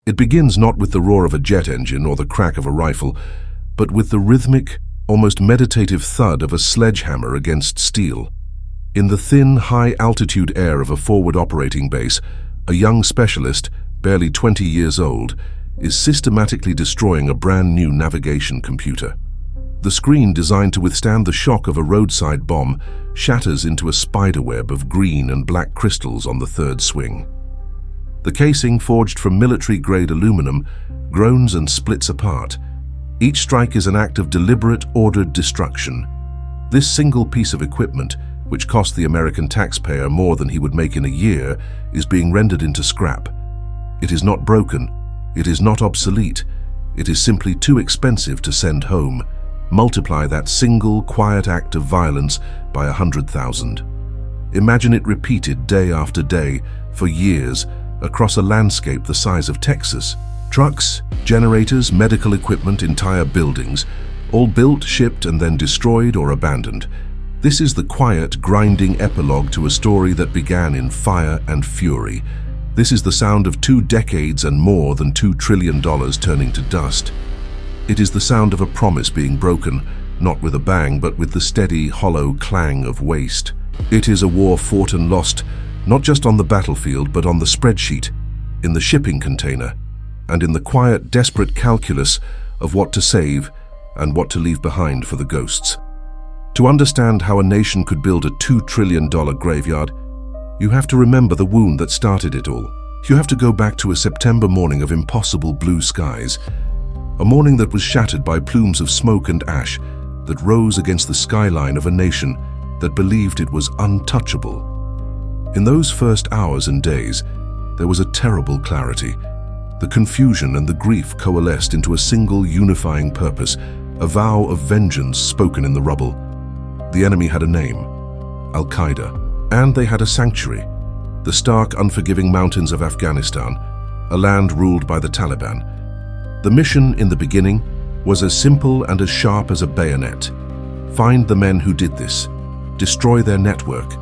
It begins not with the roar of a jet engine or the crack of a rifle, but with the rhythmic, almost meditative thud of a sledgehammer against steel. In the thin, high-altitude air of a forward operating base, a young specialist, barely 20 years old, is systematically destroying a brand new navigation computer. The screen, designed to withstand the shock of a roadside bomb, shatters into a spiderweb of green and black crystals on the third swing. The casing, forged from military-grade aluminum, groans and splits apart. Each strike is an act of deliberate, ordered destruction. This single piece of equipment, which cost the American taxpayer more than he would make in a year, is being rendered into scrap. It is not broken. It is not obsolete. It is simply too expensive to send home. Multiply that single, quiet act of violence by 100,000. Imagine it repeated day after day, for years, across a landscape the size of Texas. Trucks, generators, medical equipment, entire buildings, all built, shipped, and then destroyed or abandoned. This is the quiet, grinding epilogue to a story that began in fire and fury. This is the sound of 2 decades and more than $2 trillion turning to dust. It is the sound of a promise being broken, not with a bang, but with the steady, hollow clang of waste. It is a war fought and lost, not just on the battlefield, but on the spreadsheet, in the shipping container, and in the quiet, desperate calculus of what to save and what to leave behind for the ghosts. To understand how a nation could build a $2 trillion graveyard, you have to remember the wound that started it all. You have to go back to a September morning of impossible blue skies, a morning that was shattered by plumes of smoke and ash that rose against the skyline of a nation that believed it was untouchable. In those first hours and days, there was a terrible clarity. The confusion and the grief coalesced into a single unifying purpose, a vow of vengeance spoken in the rubble. The enemy had a name, al-Qaeda. And they had a sanctuary, the stark, unforgiving mountains of Afghanistan, a land ruled by the Taliban. The mission in the beginning was as simple and as sharp as a bayonet. Find the men who did this, destroy their network,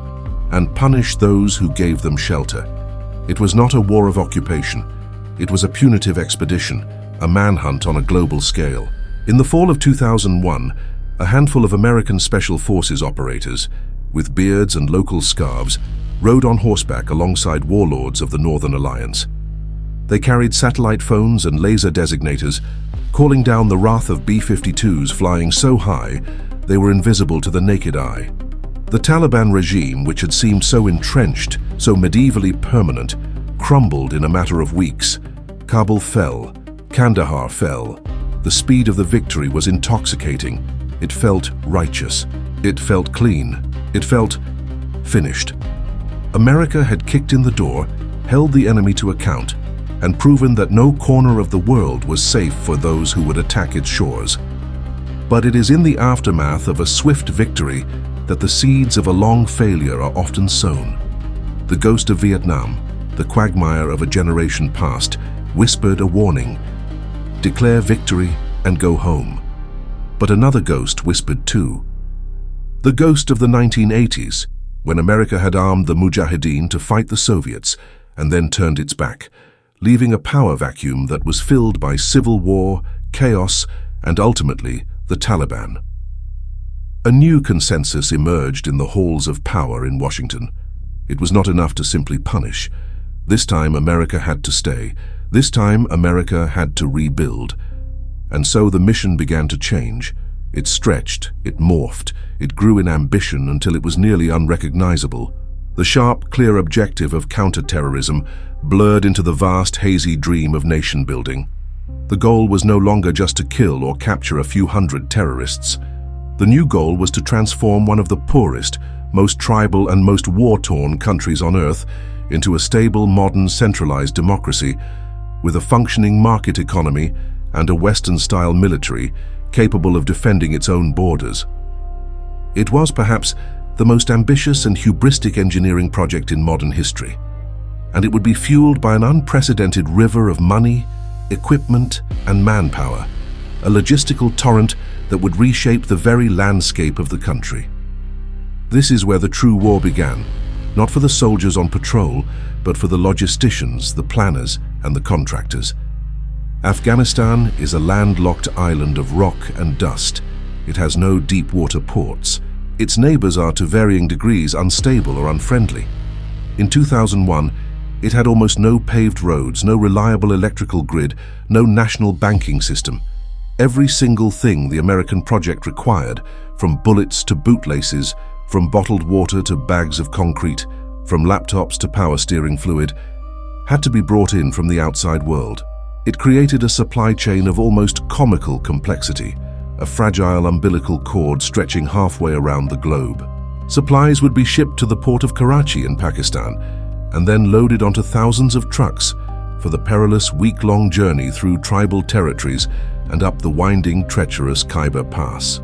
and punish those who gave them shelter. It was not a war of occupation. It was a punitive expedition, a manhunt on a global scale. In the fall of 2001, a handful of American Special Forces operators, with beards and local scarves, rode on horseback alongside warlords of the Northern Alliance. They carried satellite phones and laser designators, calling down the wrath of B-52s flying so high they were invisible to the naked eye. The Taliban regime, which had seemed so entrenched, so medievally permanent, crumbled in a matter of weeks. Kabul fell, Kandahar fell. The speed of the victory was intoxicating. It felt righteous. It felt clean. It felt finished. America had kicked in the door, held the enemy to account, and proven that no corner of the world was safe for those who would attack its shores. But it is in the aftermath of a swift victory that the seeds of a long failure are often sown. The ghost of Vietnam, the quagmire of a generation past, whispered a warning: declare victory and go home. But another ghost whispered too. The ghost of the 1980s, when America had armed the Mujahideen to fight the Soviets and then turned its back, leaving a power vacuum that was filled by civil war, chaos, and ultimately the Taliban. A new consensus emerged in the halls of power in Washington. It was not enough to simply punish. This time America had to stay. This time America had to rebuild. And so the mission began to change. It stretched, it morphed, it grew in ambition until it was nearly unrecognizable. The sharp, clear objective of counter-terrorism blurred into the vast, hazy dream of nation-building. The goal was no longer just to kill or capture a few hundred terrorists. The new goal was to transform one of the poorest, most tribal and most war-torn countries on Earth into a stable, modern, centralized democracy with a functioning market economy and a Western-style military capable of defending its own borders. It was perhaps the most ambitious and hubristic engineering project in modern history, and it would be fueled by an unprecedented river of money, equipment, and manpower, a logistical torrent that would reshape the very landscape of the country. This is where the true war began, not for the soldiers on patrol, but for the logisticians, the planners, and the contractors. Afghanistan is a landlocked island of rock and dust. It has no deep water ports. Its neighbors are to varying degrees unstable or unfriendly. In 2001, it had almost no paved roads, no reliable electrical grid, no national banking system. Every single thing the American project required, from bullets to bootlaces, from bottled water to bags of concrete, from laptops to power steering fluid, had to be brought in from the outside world. It created a supply chain of almost comical complexity, a fragile umbilical cord stretching halfway around the globe. Supplies would be shipped to the port of Karachi in Pakistan and then loaded onto thousands of trucks for the perilous week-long journey through tribal territories and up the winding, treacherous Khyber Pass.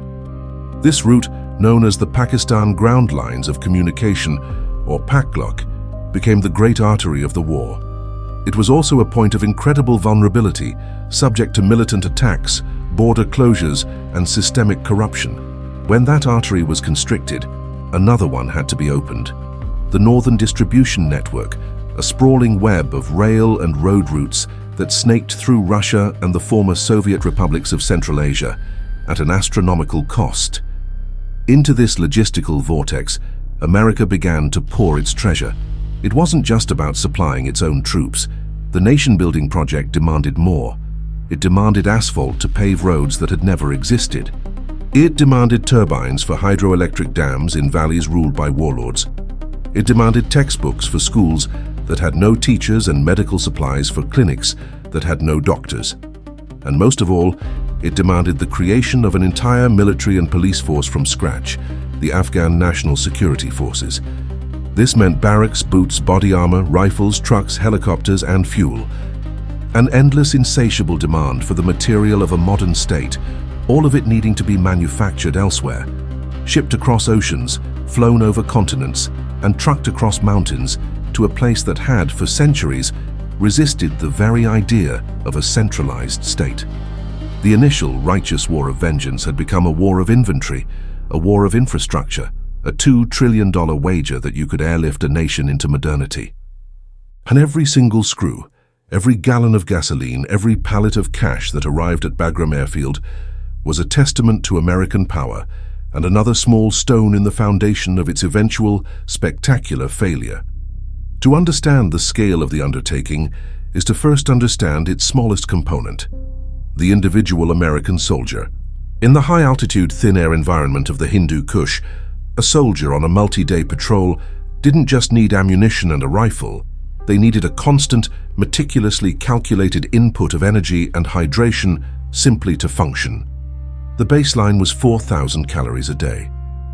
This route, known as the Pakistan Ground Lines of Communication, or PACLOC, became the great artery of the war. It was also a point of incredible vulnerability, subject to militant attacks, border closures, and systemic corruption. When that artery was constricted, another one had to be opened. The Northern Distribution Network, a sprawling web of rail and road routes that snaked through Russia and the former Soviet republics of Central Asia at an astronomical cost. Into this logistical vortex, America began to pour its treasure. It wasn't just about supplying its own troops. The nation-building project demanded more. It demanded asphalt to pave roads that had never existed. It demanded turbines for hydroelectric dams in valleys ruled by warlords. It demanded textbooks for schools that had no teachers and medical supplies for clinics that had no doctors. And most of all, it demanded the creation of an entire military and police force from scratch, the Afghan National Security Forces. This meant barracks, boots, body armor, rifles, trucks, helicopters, and fuel. An endless, insatiable demand for the material of a modern state, all of it needing to be manufactured elsewhere, shipped across oceans, flown over continents, and trucked across mountains to a place that had, for centuries, resisted the very idea of a centralized state. The initial righteous war of vengeance had become a war of inventory, a war of infrastructure, a $2 trillion wager that you could airlift a nation into modernity. And every single screw, every gallon of gasoline, every pallet of cash that arrived at Bagram Airfield was a testament to American power and another small stone in the foundation of its eventual, spectacular failure. To understand the scale of the undertaking is to first understand its smallest component, the individual American soldier. In the high-altitude, thin-air environment of the Hindu Kush, a soldier on a multi-day patrol didn't just need ammunition and a rifle. They needed a constant, meticulously calculated input of energy and hydration simply to function. The baseline was 4,000 calories a day,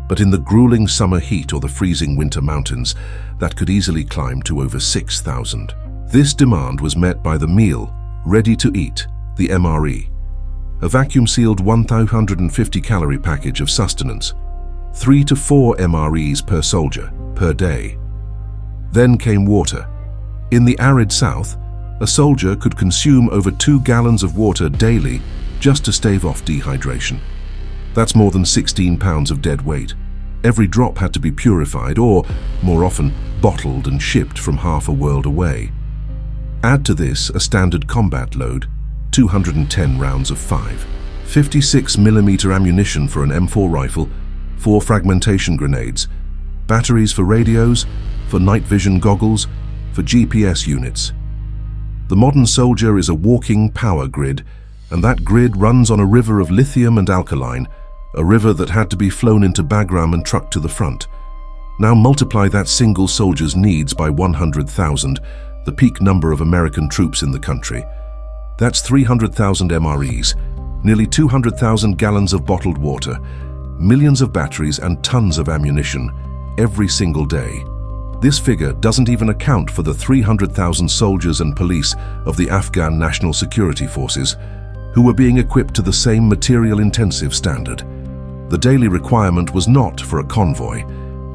but in the grueling summer heat or the freezing winter mountains, that could easily climb to over 6,000. This demand was met by the meal, ready to eat, the MRE, a vacuum-sealed 1,250-calorie package of sustenance, 3 to 4 MREs per soldier, per day. Then came water. In the arid south, a soldier could consume over 2 gallons of water daily just to stave off dehydration. That's more than 16 pounds of dead weight. Every drop had to be purified or, more often, bottled and shipped from half a world away. Add to this a standard combat load, 210 rounds of 56mm ammunition for an M4 rifle, 4 fragmentation grenades, batteries for radios, for night vision goggles, for GPS units. The modern soldier is a walking power grid, and that grid runs on a river of lithium and alkaline, a river that had to be flown into Bagram and trucked to the front. Now multiply that single soldier's needs by 100,000, the peak number of American troops in the country. That's 300,000 MREs, nearly 200,000 gallons of bottled water, millions of batteries and tons of ammunition every single day. This figure doesn't even account for the 300,000 soldiers and police of the Afghan National Security Forces who were being equipped to the same material-intensive standard. The daily requirement was not for a convoy.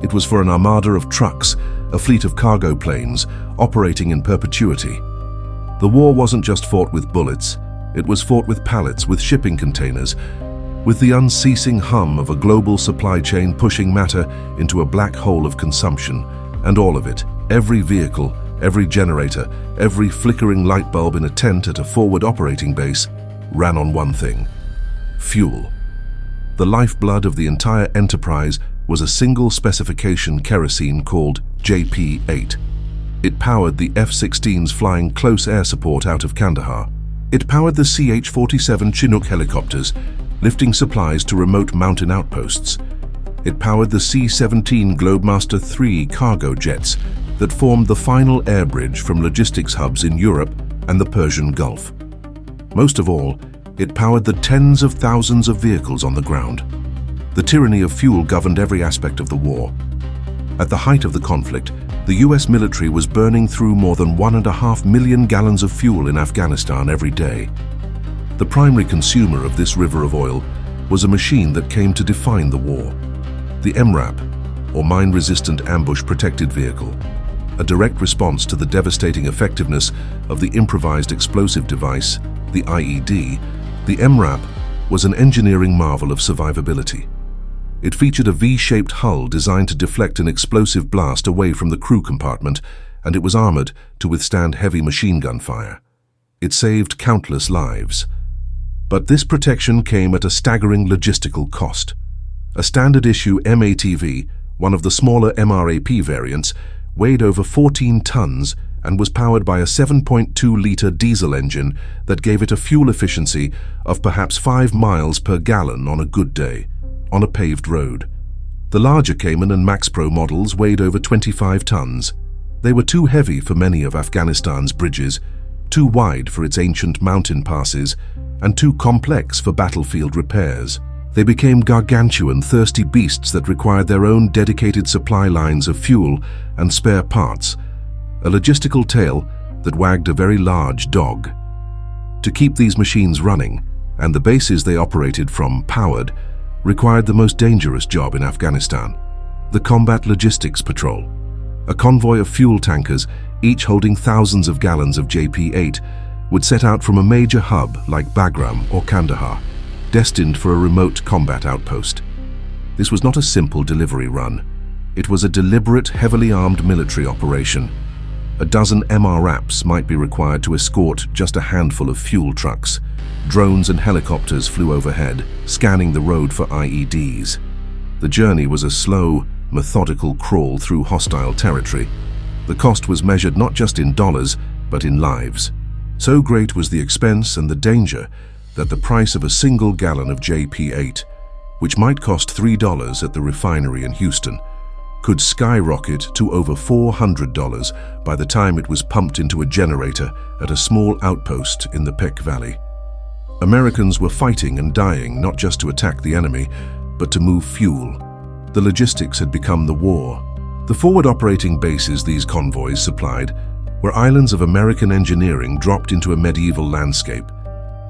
It was for an armada of trucks, a fleet of cargo planes, operating in perpetuity. The war wasn't just fought with bullets. It was fought with pallets, with shipping containers, with the unceasing hum of a global supply chain pushing matter into a black hole of consumption, and all of it, every vehicle, every generator, every flickering light bulb in a tent at a forward operating base ran on one thing: fuel. The lifeblood of the entire enterprise was a single specification kerosene called JP-8. It powered the F-16s flying close air support out of Kandahar. It powered the CH-47 Chinook helicopters, lifting supplies to remote mountain outposts. It powered the C-17 Globemaster III cargo jets that formed the final air bridge from logistics hubs in Europe and the Persian Gulf. Most of all, it powered the tens of thousands of vehicles on the ground. The tyranny of fuel governed every aspect of the war. At the height of the conflict, the US military was burning through more than 1.5 million gallons of fuel in Afghanistan every day. The primary consumer of this river of oil was a machine that came to define the war: the MRAP, or Mine-Resistant Ambush Protected Vehicle. A direct response to the devastating effectiveness of the improvised explosive device, the IED, the MRAP was an engineering marvel of survivability. It featured a V-shaped hull designed to deflect an explosive blast away from the crew compartment, and it was armored to withstand heavy machine gun fire. It saved countless lives. But this protection came at a staggering logistical cost. A standard-issue MATV, one of the smaller MRAP variants, weighed over 14 tons and was powered by a 7.2-liter diesel engine that gave it a fuel efficiency of perhaps 5 miles per gallon on a good day, on a paved road. The larger Cayman and Max Pro models weighed over 25 tons. They were too heavy for many of Afghanistan's bridges, too wide for its ancient mountain passes, and too complex for battlefield repairs. They became gargantuan, thirsty beasts that required their own dedicated supply lines of fuel and spare parts, a logistical tail that wagged a very large dog. To keep these machines running, and the bases they operated from powered, required the most dangerous job in Afghanistan: the Combat Logistics Patrol. A convoy of fuel tankers, each holding thousands of gallons of JP-8, would set out from a major hub like Bagram or Kandahar, destined for a remote combat outpost. This was not a simple delivery run. It was a deliberate, heavily armed military operation. A dozen MRAPs might be required to escort just a handful of fuel trucks. Drones and helicopters flew overhead, scanning the road for IEDs. The journey was a slow, methodical crawl through hostile territory. The cost was measured not just in dollars, but in lives. So great was the expense and the danger that the price of a single gallon of JP-8, which might cost $3 at the refinery in Houston, could skyrocket to over $400 by the time it was pumped into a generator at a small outpost in the Peck Valley. Americans were fighting and dying not just to attack the enemy, but to move fuel. The logistics had become the war. The forward operating bases these convoys supplied were islands of American engineering dropped into a medieval landscape.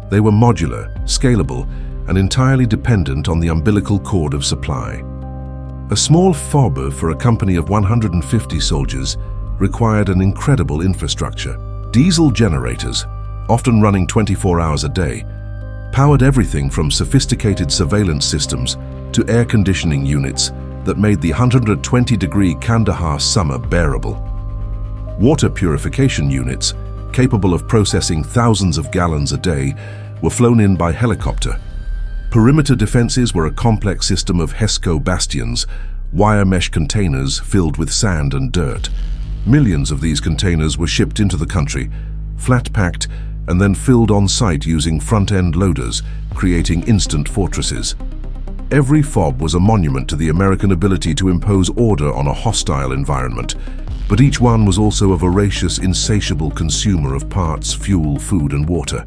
They were modular, scalable, and entirely dependent on the umbilical cord of supply. A small FOB for a company of 150 soldiers required an incredible infrastructure. Diesel generators, often running 24 hours a day, powered everything from sophisticated surveillance systems to air conditioning units that made the 120-degree Kandahar summer bearable. Water purification units, capable of processing thousands of gallons a day, were flown in by helicopter. Perimeter defenses were a complex system of HESCO bastions, wire mesh containers filled with sand and dirt. Millions of these containers were shipped into the country, flat-packed, and then filled on site using front-end loaders, creating instant fortresses. Every FOB was a monument to the American ability to impose order on a hostile environment, but each one was also a voracious, insatiable consumer of parts, fuel, food, and water.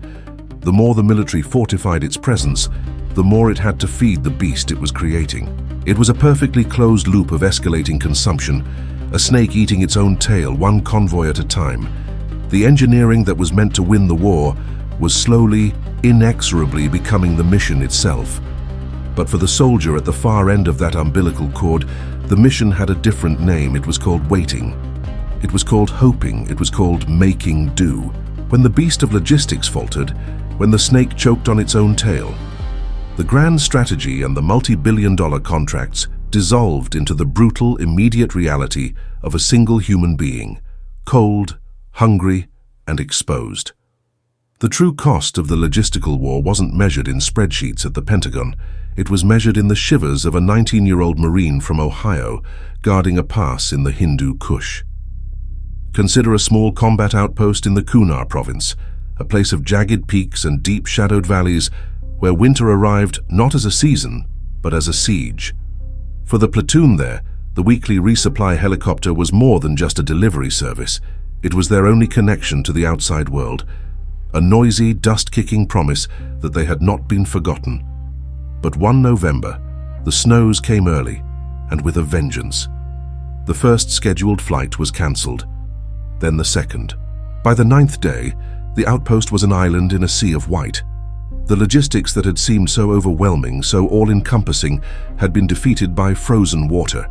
The more the military fortified its presence, the more it had to feed the beast it was creating. It was a perfectly closed loop of escalating consumption, a snake eating its own tail, one convoy at a time. The engineering that was meant to win the war was slowly, inexorably becoming the mission itself. But for the soldier at the far end of that umbilical cord, the mission had a different name. It was called waiting. It was called hoping. It was called making do. When the beast of logistics faltered, when the snake choked on its own tail, the grand strategy and the multi-billion-dollar contracts dissolved into the brutal, immediate reality of a single human being, cold, hungry, and exposed. The true cost of the logistical war wasn't measured in spreadsheets at the Pentagon. It was measured in the shivers of a 19-year-old Marine from Ohio guarding a pass in the Hindu Kush. Consider a small combat outpost in the Kunar province, a place of jagged peaks and deep shadowed valleys where winter arrived not as a season, but as a siege. For the platoon there, the weekly resupply helicopter was more than just a delivery service. It was their only connection to the outside world, a noisy, dust-kicking promise that they had not been forgotten. But one November, the snows came early, and with a vengeance. The first scheduled flight was cancelled, then the second. By the 9th day, the outpost was an island in a sea of white. The logistics that had seemed so overwhelming, so all-encompassing, had been defeated by frozen water.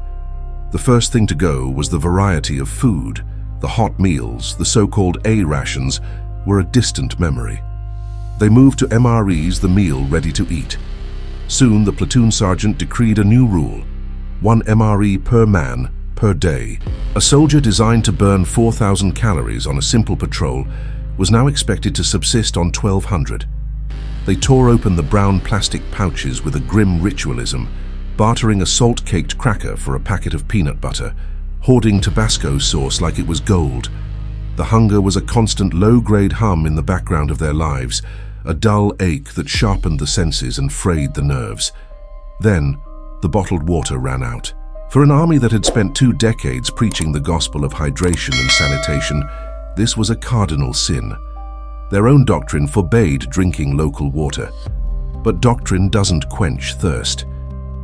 The first thing to go was the variety of food. The hot meals, the so-called A rations, were a distant memory. They moved to MREs, the meal ready to eat. Soon the platoon sergeant decreed a new rule: 1 MRE per man, per day. A soldier designed to burn 4,000 calories on a simple patrol was now expected to subsist on 1,200. They tore open the brown plastic pouches with a grim ritualism, bartering a salt-caked cracker for a packet of peanut butter, hoarding Tabasco sauce like it was gold. The hunger was a constant low-grade hum in the background of their lives, a dull ache that sharpened the senses and frayed the nerves. Then, the bottled water ran out. For an army that had spent 2 decades preaching the gospel of hydration and sanitation, this was a cardinal sin. Their own doctrine forbade drinking local water. But doctrine doesn't quench thirst.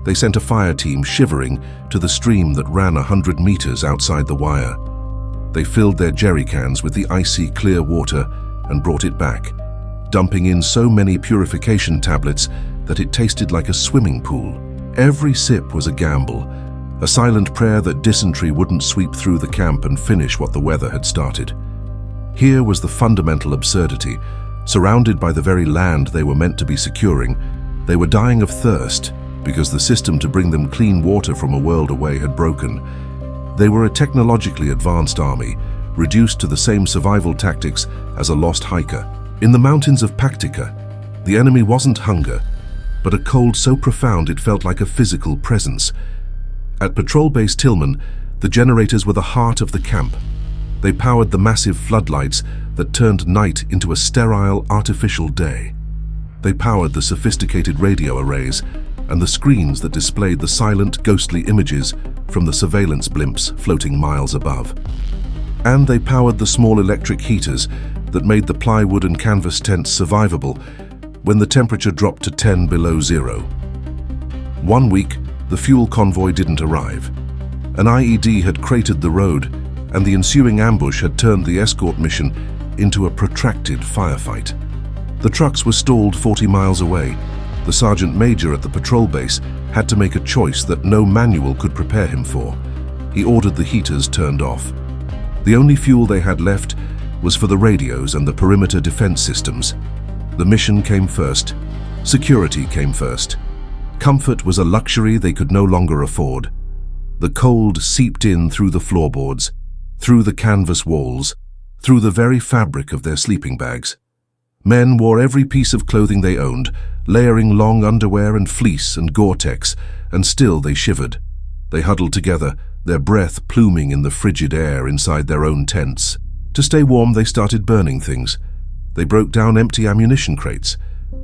They sent a fire team shivering to the stream that ran 100 meters outside the wire. They filled their jerry cans with the icy, clear water and brought it back, dumping in so many purification tablets that it tasted like a swimming pool. Every sip was a gamble, a silent prayer that dysentery wouldn't sweep through the camp and finish what the weather had started. Here was the fundamental absurdity. Surrounded by the very land they were meant to be securing, they were dying of thirst because the system to bring them clean water from a world away had broken. They were a technologically advanced army, reduced to the same survival tactics as a lost hiker. In the mountains of Paktika, the enemy wasn't hunger, but a cold so profound it felt like a physical presence. At Patrol Base Tillman, the generators were the heart of the camp. They powered the massive floodlights that turned night into a sterile, artificial day. They powered the sophisticated radio arrays and the screens that displayed the silent, ghostly images from the surveillance blimps floating miles above. And they powered the small electric heaters that made the plywood and canvas tents survivable when the temperature dropped to 10 below zero. One week, the fuel convoy didn't arrive. An IED had cratered the road, and the ensuing ambush had turned the escort mission into a protracted firefight. The trucks were stalled 40 miles away. The sergeant major at the patrol base had to make a choice that no manual could prepare him for. He ordered the heaters turned off. The only fuel they had left was for the radios and the perimeter defense systems. The mission came first. Security came first. Comfort was a luxury they could no longer afford. The cold seeped in through the floorboards, through the canvas walls, through the very fabric of their sleeping bags. Men wore every piece of clothing they owned, layering long underwear and fleece and Gore-Tex, and still they shivered. They huddled together, their breath pluming in the frigid air inside their own tents. To stay warm, they started burning things. They broke down empty ammunition crates.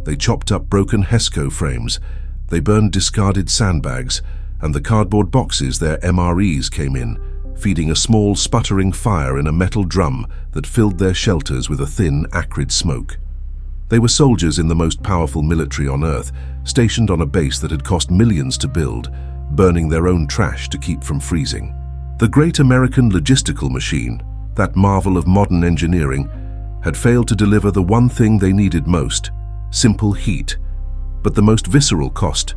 They chopped up broken HESCO frames. They burned discarded sandbags and the cardboard boxes their MREs came in, feeding a small sputtering fire in a metal drum that filled their shelters with a thin, acrid smoke. They were soldiers in the most powerful military on Earth, stationed on a base that had cost millions to build, burning their own trash to keep from freezing. The great American logistical machine, that marvel of modern engineering, had failed to deliver the one thing they needed most: simple heat. But the most visceral cost,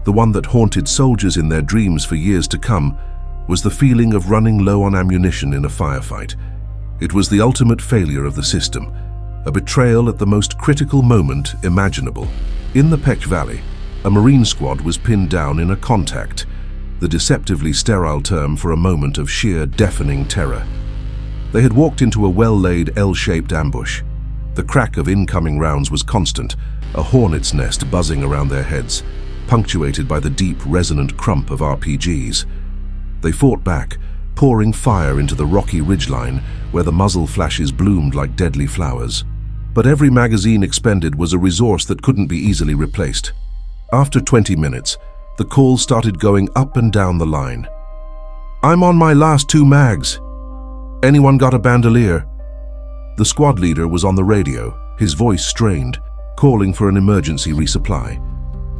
the one that haunted soldiers in their dreams for years to come, was the feeling of running low on ammunition in a firefight. It was the ultimate failure of the system, a betrayal at the most critical moment imaginable. In the Pech Valley, a Marine squad was pinned down in a contact, the deceptively sterile term for a moment of sheer deafening terror. They had walked into a well-laid L-shaped ambush. The crack of incoming rounds was constant, a hornet's nest buzzing around their heads, punctuated by the deep, resonant crump of RPGs. They fought back, pouring fire into the rocky ridgeline where the muzzle flashes bloomed like deadly flowers. But every magazine expended was a resource that couldn't be easily replaced. After 20 minutes, the calls started going up and down the line. "I'm on my last 2 mags. Anyone got a bandolier?" The squad leader was on the radio, his voice strained, calling for an emergency resupply.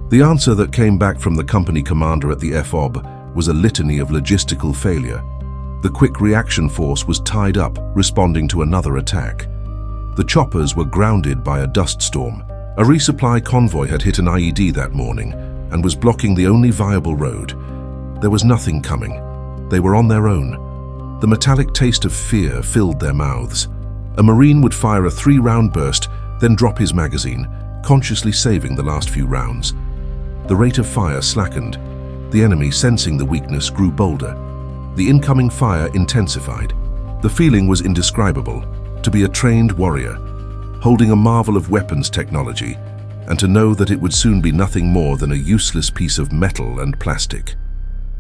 The answer that came back from the company commander at the FOB was a litany of logistical failure. The quick reaction force was tied up, responding to another attack. The choppers were grounded by a dust storm. A resupply convoy had hit an IED that morning and was blocking the only viable road. There was nothing coming. They were on their own. The metallic taste of fear filled their mouths. A Marine would fire a 3-round burst, then drop his magazine, consciously saving the last few rounds. The rate of fire slackened. The enemy, sensing the weakness, grew bolder. The incoming fire intensified. The feeling was indescribable, to be a trained warrior, holding a marvel of weapons technology, and to know that it would soon be nothing more than a useless piece of metal and plastic.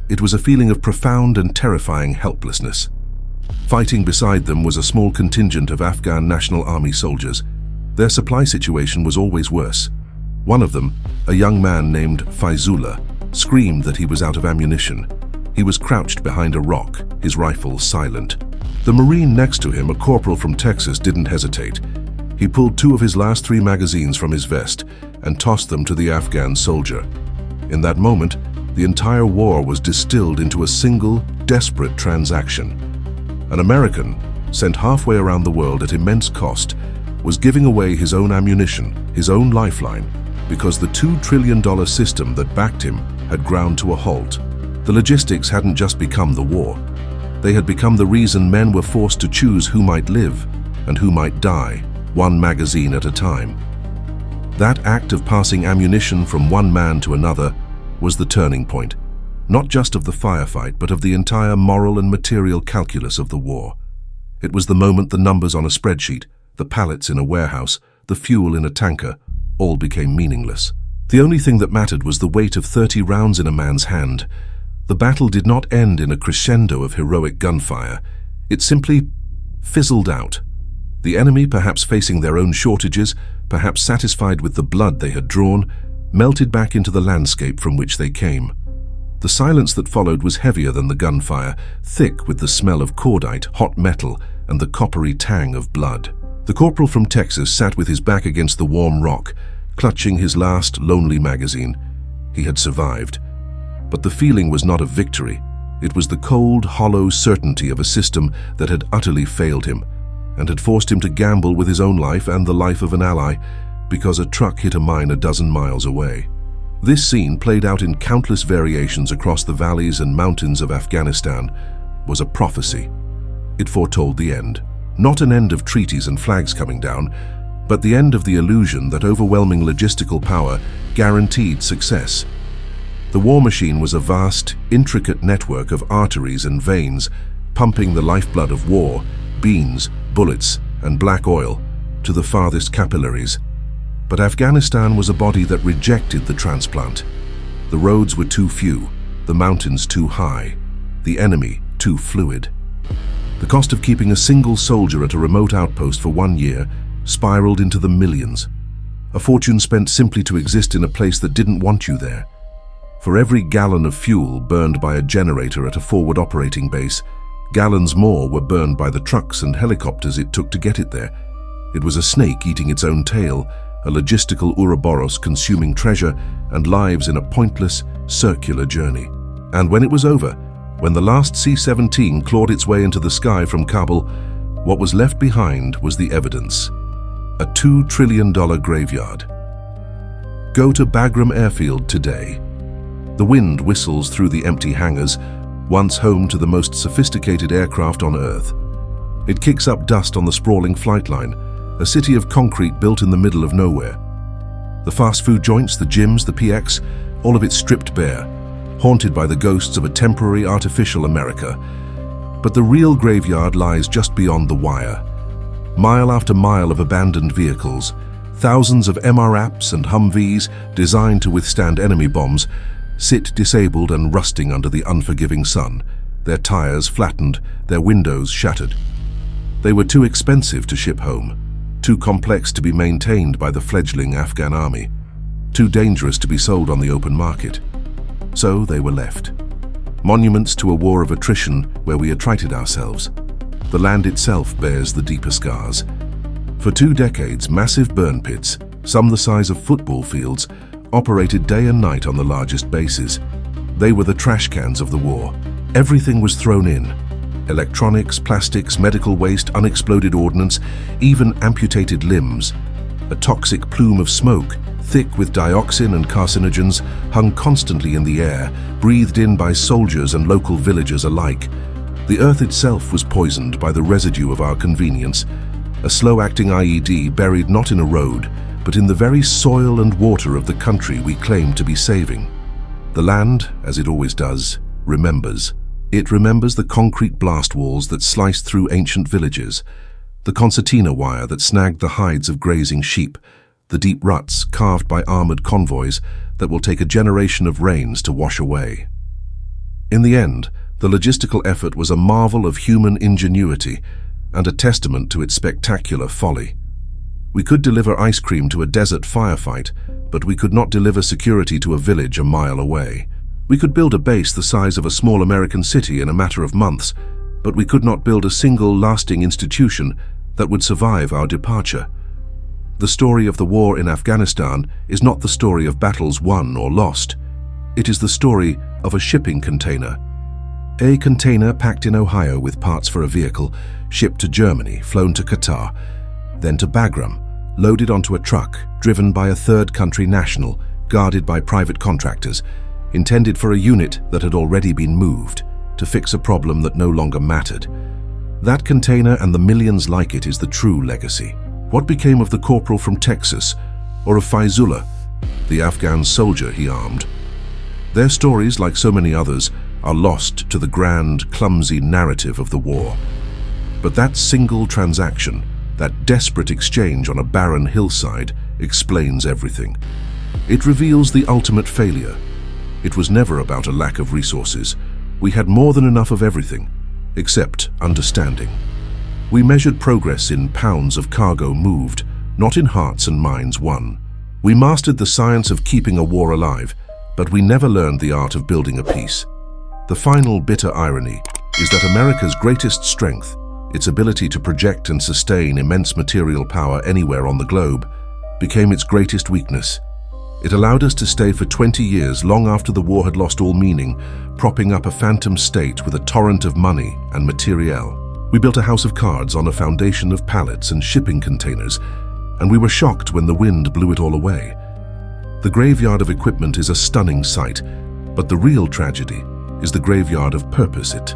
It was a feeling of profound and terrifying helplessness. Fighting beside them was a small contingent of Afghan National Army soldiers. Their supply situation was always worse. One of them, a young man named Faizullah, screamed that he was out of ammunition. He was crouched behind a rock, his rifle silent. The Marine next to him, a corporal from Texas, didn't hesitate. He pulled 2 of his last 3 magazines from his vest and tossed them to the Afghan soldier. In that moment, the entire war was distilled into a single, desperate transaction. An American, sent halfway around the world at immense cost, was giving away his own ammunition, his own lifeline, because the $2 trillion system that backed him had ground to a halt. The logistics hadn't just become the war. They had become the reason men were forced to choose who might live and who might die, one magazine at a time. That act of passing ammunition from one man to another was the turning point, not just of the firefight, but of the entire moral and material calculus of the war. It was the moment the numbers on a spreadsheet, the pallets in a warehouse, the fuel in a tanker, all became meaningless. The only thing that mattered was the weight of 30 rounds in a man's hand. The battle did not end in a crescendo of heroic gunfire. It simply fizzled out. The enemy, perhaps facing their own shortages, perhaps satisfied with the blood they had drawn, melted back into the landscape from which they came. The silence that followed was heavier than the gunfire, thick with the smell of cordite, hot metal, and the coppery tang of blood. The corporal from Texas sat with his back against the warm rock, clutching his last lonely magazine. He had survived. But the feeling was not of victory. It was the cold, hollow certainty of a system that had utterly failed him and had forced him to gamble with his own life and the life of an ally because a truck hit a mine a dozen miles away. This scene, played out in countless variations across the valleys and mountains of Afghanistan, was a prophecy. It foretold the end. Not an end of treaties and flags coming down, but the end of the illusion that overwhelming logistical power guaranteed success. The war machine was a vast, intricate network of arteries and veins, pumping the lifeblood of war, beans, bullets, and black oil, to the farthest capillaries. But Afghanistan was a body that rejected the transplant. The roads were too few, the mountains too high, the enemy too fluid. The cost of keeping a single soldier at a remote outpost for 1 year spiraled into the millions. A fortune spent simply to exist in a place that didn't want you there. For every gallon of fuel burned by a generator at a forward operating base, gallons more were burned by the trucks and helicopters it took to get it there. It was a snake eating its own tail, a logistical Ouroboros consuming treasure and lives in a pointless, circular journey. And when it was over, when the last C-17 clawed its way into the sky from Kabul, what was left behind was the evidence. A $2 trillion graveyard. Go to Bagram Airfield today. The wind whistles through the empty hangars, once home to the most sophisticated aircraft on Earth. It kicks up dust on the sprawling flight line, a city of concrete built in the middle of nowhere. The fast food joints, the gyms, the PX, all of it stripped bare, haunted by the ghosts of a temporary artificial America. But the real graveyard lies just beyond the wire. Mile after mile of abandoned vehicles, thousands of MRAPs and Humvees designed to withstand enemy bombs sit disabled and rusting under the unforgiving sun, their tires flattened, their windows shattered. They were too expensive to ship home, too complex to be maintained by the fledgling Afghan army, too dangerous to be sold on the open market. So they were left. Monuments to a war of attrition where we attrited ourselves. The land itself bears the deeper scars. For 2 decades, massive burn pits, some the size of football fields, operated day and night on the largest bases. They were the trash cans of the war. Everything was thrown in. Electronics, plastics, medical waste, unexploded ordnance, even amputated limbs. A toxic plume of smoke, thick with dioxin and carcinogens, hung constantly in the air, breathed in by soldiers and local villagers alike. The earth itself was poisoned by the residue of our convenience, a slow-acting IED buried not in a road, but in the very soil and water of the country we claim to be saving. The land, as it always does, remembers. It remembers the concrete blast walls that sliced through ancient villages, the concertina wire that snagged the hides of grazing sheep, the deep ruts carved by armored convoys that will take a generation of rains to wash away. In the end, the logistical effort was a marvel of human ingenuity and a testament to its spectacular folly. We could deliver ice cream to a desert firefight, but we could not deliver security to a village a mile away. We could build a base the size of a small American city in a matter of months, but we could not build a single lasting institution that would survive our departure. The story of the war in Afghanistan is not the story of battles won or lost. It is the story of a shipping container. A container packed in Ohio with parts for a vehicle, shipped to Germany, flown to Qatar, then to Bagram, loaded onto a truck, driven by a third country national, guarded by private contractors, intended for a unit that had already been moved, to fix a problem that no longer mattered. That container and the millions like it is the true legacy. What became of the corporal from Texas, or of Faizullah, the Afghan soldier he armed? Their stories, like so many others, are lost to the grand, clumsy narrative of the war. But that single transaction, that desperate exchange on a barren hillside, explains everything. It reveals the ultimate failure. It was never about a lack of resources. We had more than enough of everything, except understanding. We measured progress in pounds of cargo moved, not in hearts and minds won. We mastered the science of keeping a war alive, but we never learned the art of building a peace. The final bitter irony is that America's greatest strength, its ability to project and sustain immense material power anywhere on the globe, became its greatest weakness. It allowed us to stay for 20 years, long after the war had lost all meaning, propping up a phantom state with a torrent of money and materiel. We built a house of cards on a foundation of pallets and shipping containers, and we were shocked when the wind blew it all away. The graveyard of equipment is a stunning sight, but the real tragedy is the graveyard of purpose it